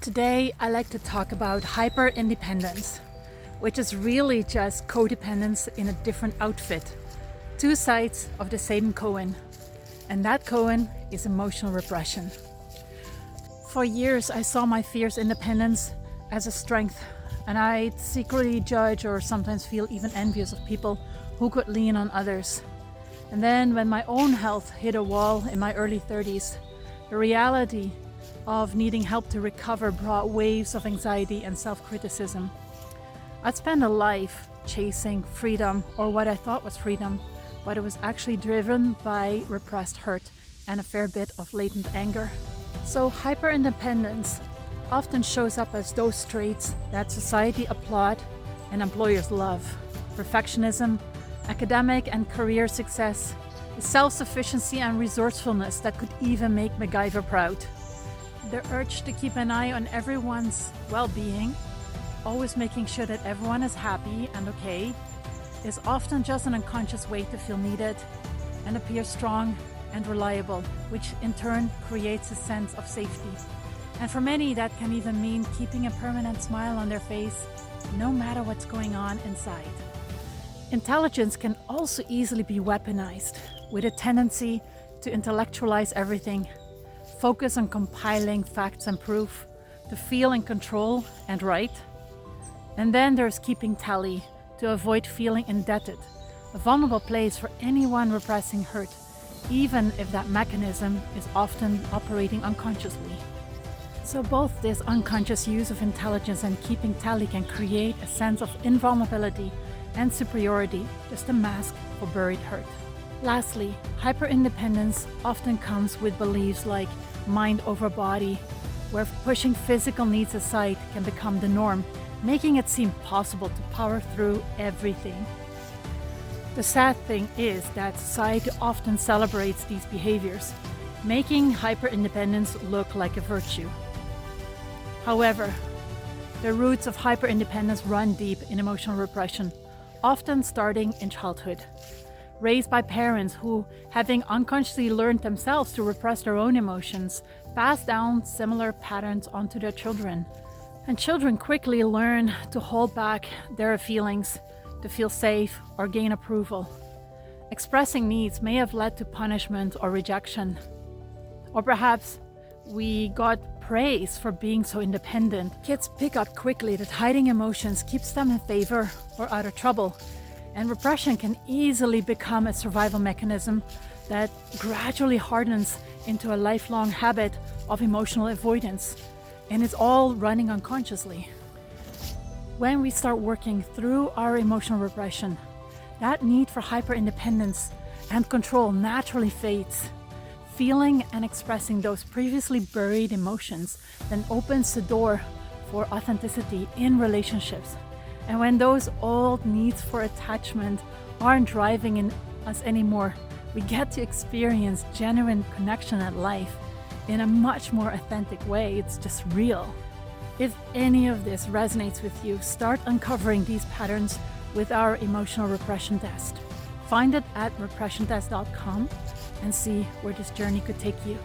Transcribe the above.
Today, I like to talk about hyper-independence, which is really just codependence in a different outfit. Two sides of the same coin. And that coin is emotional repression. For years, I saw my fierce independence as a strength, and I'd secretly judge or sometimes feel even envious of people who could lean on others. And then when my own health hit a wall in my early 30s, the reality of needing help to recover brought waves of anxiety and self-criticism. I'd spent a life chasing freedom, or what I thought was freedom, but it was actually driven by repressed hurt and a fair bit of latent anger. So hyper-independence often shows up as those traits that society applaud and employers love. Perfectionism, academic and career success, self-sufficiency and resourcefulness that could even make MacGyver proud. The urge to keep an eye on everyone's well-being, always making sure that everyone is happy and okay, is often just an unconscious way to feel needed and appear strong and reliable, which in turn creates a sense of safety. And for many, that can even mean keeping a permanent smile on their face, no matter what's going on inside. Intelligence can also easily be weaponized, with a tendency to intellectualize everything, focus on compiling facts and proof, to feel in control and right. And then there's keeping tally, to avoid feeling indebted, a vulnerable place for anyone repressing hurt, even if that mechanism is often operating unconsciously. So both this unconscious use of intelligence and keeping tally can create a sense of invulnerability and superiority, just a mask for buried hurt. Lastly, hyper-independence often comes with beliefs like mind over body, where pushing physical needs aside can become the norm, making it seem possible to power through everything. The sad thing is that society often celebrates these behaviors, making hyper-independence look like a virtue. However, the roots of hyper-independence run deep in emotional repression, often starting in childhood. Raised by parents who, having unconsciously learned themselves to repress their own emotions, pass down similar patterns onto their children. And children quickly learn to hold back their feelings, to feel safe or gain approval. Expressing needs may have led to punishment or rejection. Or perhaps we got praise for being so independent. Kids pick up quickly that hiding emotions keeps them in favor or out of trouble. And repression can easily become a survival mechanism that gradually hardens into a lifelong habit of emotional avoidance. And it's all running unconsciously. When we start working through our emotional repression, that need for hyper-independence and control naturally fades. Feeling and expressing those previously buried emotions then opens the door for authenticity in relationships. And when those old needs for attachment aren't driving in us anymore, we get to experience genuine connection at life in a much more authentic way. It's just real. If any of this resonates with you, start uncovering these patterns with our emotional repression test. Find it at repressiontest.com and see where this journey could take you.